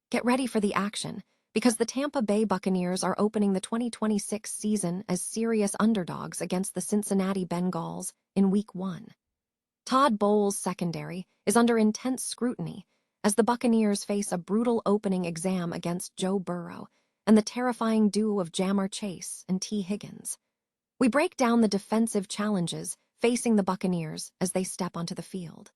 Get ready for the action, because the Tampa Bay Buccaneers are opening the 2026 season as serious underdogs against the Cincinnati Bengals in Week 1. Todd Bowles' secondary is under intense scrutiny as the Buccaneers face a brutal opening exam against Joe Burrow and the terrifying duo of Ja'Marr Chase and T. Higgins. We break down the defensive challenges facing the Buccaneers as they step onto the field.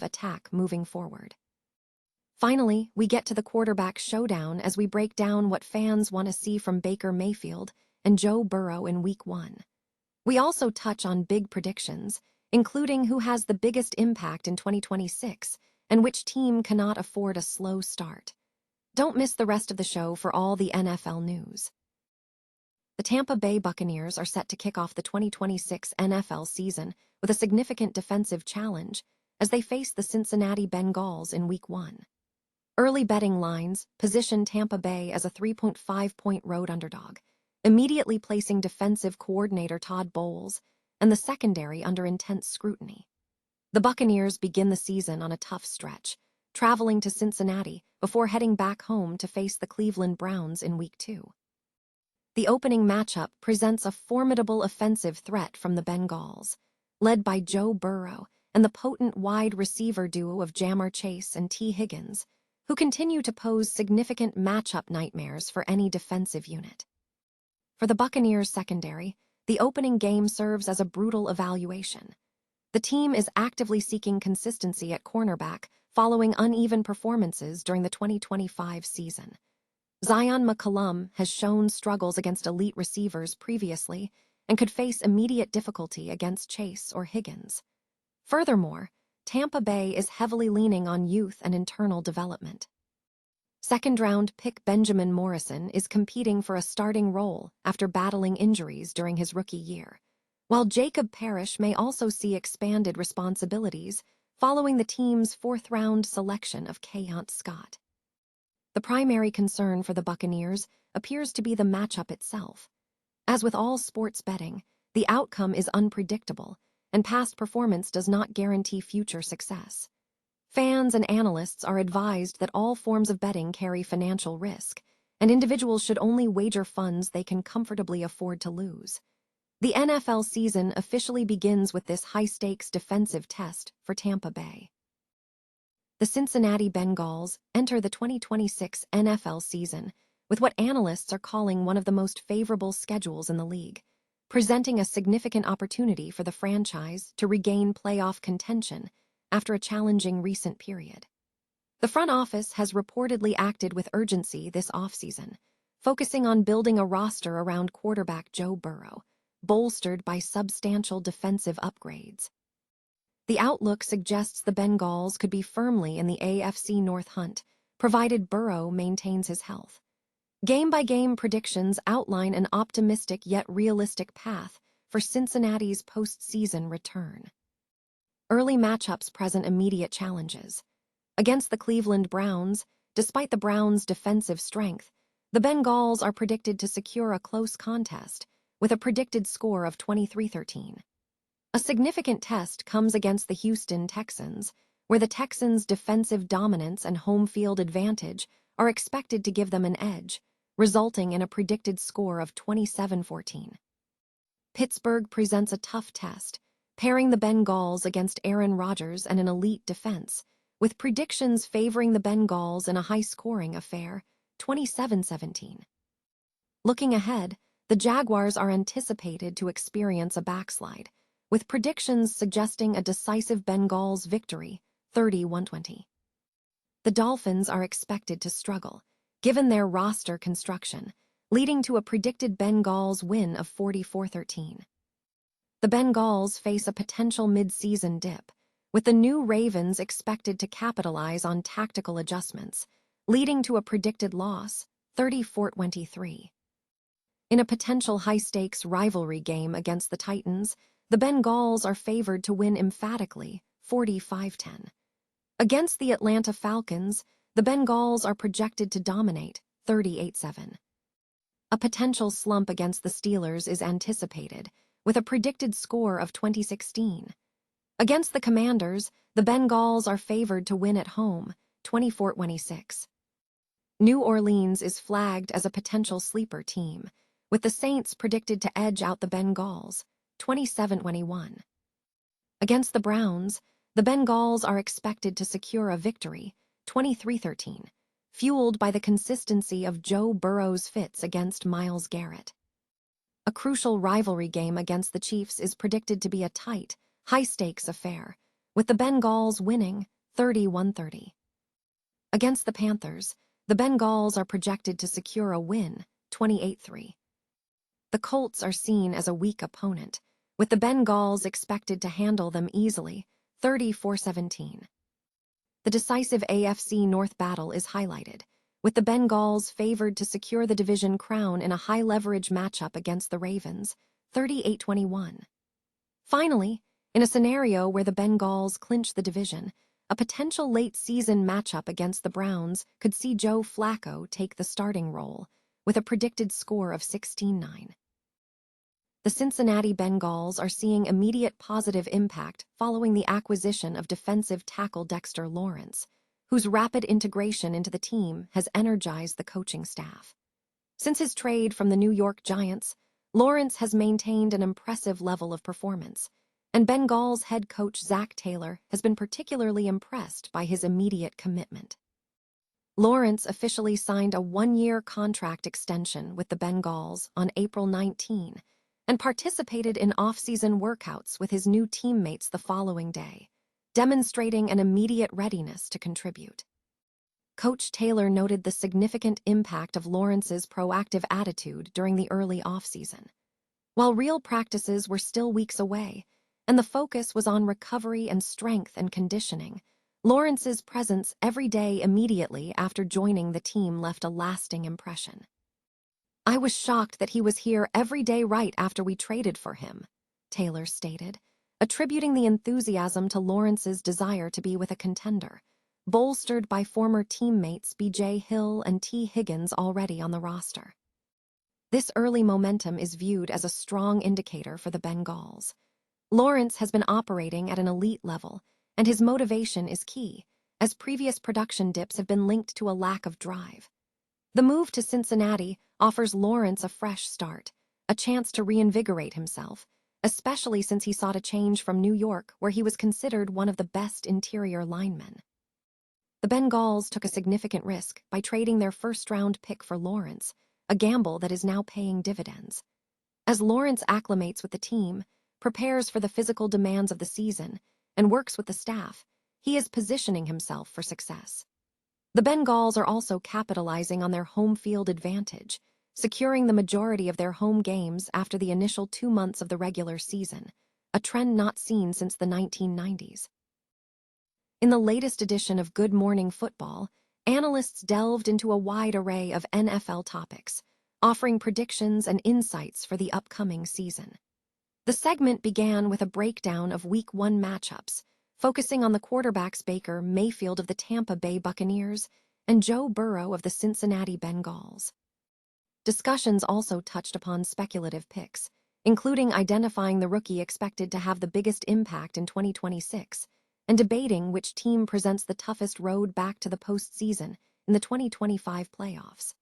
Attack moving forward. Finally, we get to the quarterback showdown as we break down what fans want to see from Baker Mayfield and Joe Burrow in Week 1. We also touch on big predictions, including who has the biggest impact in 2026 and which team cannot afford a slow start. Don't miss the rest of the show for all the NFL news. The Tampa Bay Buccaneers are set to kick off the 2026 NFL season with a significant defensive challenge as they face the Cincinnati Bengals in Week 1. Early betting lines position Tampa Bay as a 3.5-point road underdog, immediately placing defensive coordinator Todd Bowles and the secondary under intense scrutiny. The Buccaneers begin the season on a tough stretch, traveling to Cincinnati before heading back home to face the Cleveland Browns in Week 2. The opening matchup presents a formidable offensive threat from the Bengals, led by Joe Burrow and the potent wide receiver duo of Ja'Marr Chase and T. Higgins, who continue to pose significant matchup nightmares for any defensive unit. For the Buccaneers secondary, the opening game serves as a brutal evaluation. The team is actively seeking consistency at cornerback following uneven performances during the 2025 season. Zion McCollum has shown struggles against elite receivers previously and could face immediate difficulty against Chase or Higgins. Furthermore, Tampa Bay is heavily leaning on youth and internal development. Second-round pick Benjamin Morrison is competing for a starting role after battling injuries during his rookie year, while Jacob Parrish may also see expanded responsibilities following the team's fourth-round selection of Keont Scott. The primary concern for the Buccaneers appears to be the matchup itself. As with all sports betting, the outcome is unpredictable, and past performance does not guarantee future success. Fans and analysts are advised that all forms of betting carry financial risk, and individuals should only wager funds they can comfortably afford to lose. The NFL season officially begins with this high-stakes defensive test for Tampa Bay. The Cincinnati Bengals enter the 2026 NFL season with what analysts are calling one of the most favorable schedules in the league, presenting a significant opportunity for the franchise to regain playoff contention after a challenging recent period. The front office has reportedly acted with urgency this offseason, focusing on building a roster around quarterback Joe Burrow, bolstered by substantial defensive upgrades. The outlook suggests the Bengals could be firmly in the AFC North hunt, provided Burrow maintains his health. Game-by-game predictions outline an optimistic yet realistic path for Cincinnati's postseason return. Early matchups present immediate challenges. Against the Cleveland Browns, despite the Browns' defensive strength, the Bengals are predicted to secure a close contest with a predicted score of 23-13. A significant test comes against the Houston Texans, where the Texans' defensive dominance and home field advantage are expected to give them an edge, resulting in a predicted score of 27-14. Pittsburgh presents a tough test, pairing the Bengals against Aaron Rodgers and an elite defense, with predictions favoring the Bengals in a high-scoring affair, 27-17. Looking ahead, the Jaguars are anticipated to experience a backslide, with predictions suggesting a decisive Bengals victory, 31-20. The Dolphins are expected to struggle, given their roster construction, leading to a predicted Bengals win of 44-13. The Bengals face a potential mid-season dip, with the new Ravens expected to capitalize on tactical adjustments, leading to a predicted loss, 34-23. In a potential high-stakes rivalry game against the Titans, the Bengals are favored to win emphatically, 45-10. Against the Atlanta Falcons, the Bengals are projected to dominate, 38-7. A potential slump against the Steelers is anticipated, with a predicted score of 2016. Against the Commanders, the Bengals are favored to win at home, 24-26. New Orleans is flagged as a potential sleeper team, with the Saints predicted to edge out the Bengals, 27-21. Against the Browns, the Bengals are expected to secure a victory, 23-13, fueled by the consistency of Joe Burrow's fits against Myles Garrett. A crucial rivalry game against the Chiefs is predicted to be a tight, high-stakes affair, with the Bengals winning 31-30. Against the Panthers, the Bengals are projected to secure a win, 28-3. The Colts are seen as a weak opponent, with the Bengals expected to handle them easily, 34-17. The decisive AFC North battle is highlighted, with the Bengals favored to secure the division crown in a high-leverage matchup against the Ravens, 38-21. Finally, in a scenario where the Bengals clinch the division, a potential late-season matchup against the Browns could see Joe Flacco take the starting role, with a predicted score of 16-9. The Cincinnati Bengals are seeing immediate positive impact following the acquisition of defensive tackle Dexter Lawrence, whose rapid integration into the team has energized the coaching staff. Since his trade from the New York Giants, Lawrence has maintained an impressive level of performance, and Bengals head coach Zac Taylor has been particularly impressed by his immediate commitment. Lawrence officially signed a one-year contract extension with the Bengals on April 19 and participated in off-season workouts with his new teammates the following day, demonstrating an immediate readiness to contribute. Coach Taylor noted the significant impact of Lawrence's proactive attitude during the early off-season. While real practices were still weeks away, and the focus was on recovery and strength and conditioning, Lawrence's presence every day immediately after joining the team left a lasting impression. "I was shocked that he was here every day right after we traded for him," Taylor stated, attributing the enthusiasm to Lawrence's desire to be with a contender, bolstered by former teammates B.J. Hill and T. Higgins already on the roster. This early momentum is viewed as a strong indicator for the Bengals. Lawrence has been operating at an elite level, and his motivation is key, as previous production dips have been linked to a lack of drive. The move to Cincinnati offers Lawrence a fresh start, a chance to reinvigorate himself, especially since he sought a change from New York, where he was considered one of the best interior linemen. The Bengals took a significant risk by trading their first-round pick for Lawrence, a gamble that is now paying dividends. As Lawrence acclimates with the team, prepares for the physical demands of the season, and works with the staff, he is positioning himself for success. The Bengals are also capitalizing on their home field advantage, securing the majority of their home games after the initial 2 months of the regular season, a trend not seen since the 1990s. In the latest edition of Good Morning Football, analysts delved into a wide array of NFL topics, offering predictions and insights for the upcoming season. The segment began with a breakdown of Week 1 matchups, focusing on the quarterbacks Baker Mayfield of the Tampa Bay Buccaneers and Joe Burrow of the Cincinnati Bengals. Discussions also touched upon speculative picks, including identifying the rookie expected to have the biggest impact in 2026, and debating which team presents the toughest road back to the postseason in the 2025 playoffs.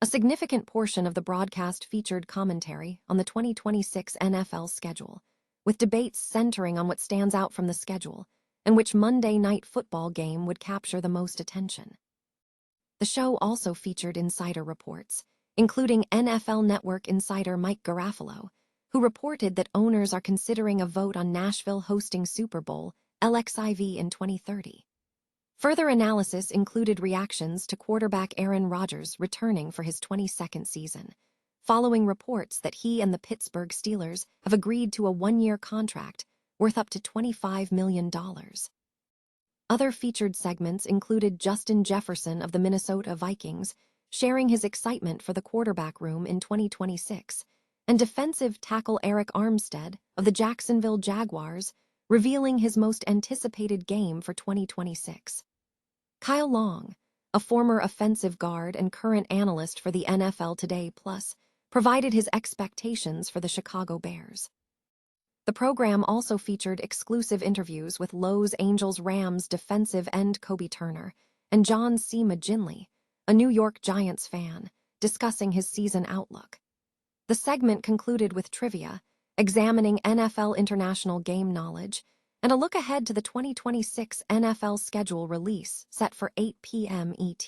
A significant portion of the broadcast featured commentary on the 2026 NFL schedule, with debates centering on what stands out from the schedule and which Monday Night Football game would capture the most attention. The show also featured insider reports, including NFL Network insider Mike Garafolo, who reported that owners are considering a vote on Nashville hosting Super Bowl LXIV in 2030. Further analysis included reactions to quarterback Aaron Rodgers returning for his 22nd season, following reports that he and the Pittsburgh Steelers have agreed to a one-year contract worth up to $25 million. Other featured segments included Justin Jefferson of the Minnesota Vikings sharing his excitement for the quarterback room in 2026, and defensive tackle Eric Armstead of the Jacksonville Jaguars revealing his most anticipated game for 2026. Kyle Long, a former offensive guard and current analyst for the NFL Today Plus, provided his expectations for the Chicago Bears. The program also featured exclusive interviews with Los Angeles Rams defensive end Kobe Turner and John C. McGinley, a New York Giants fan, discussing his season outlook. The segment concluded with trivia, examining NFL international game knowledge, and a look ahead to the 2026 NFL schedule release set for 8 p.m. ET.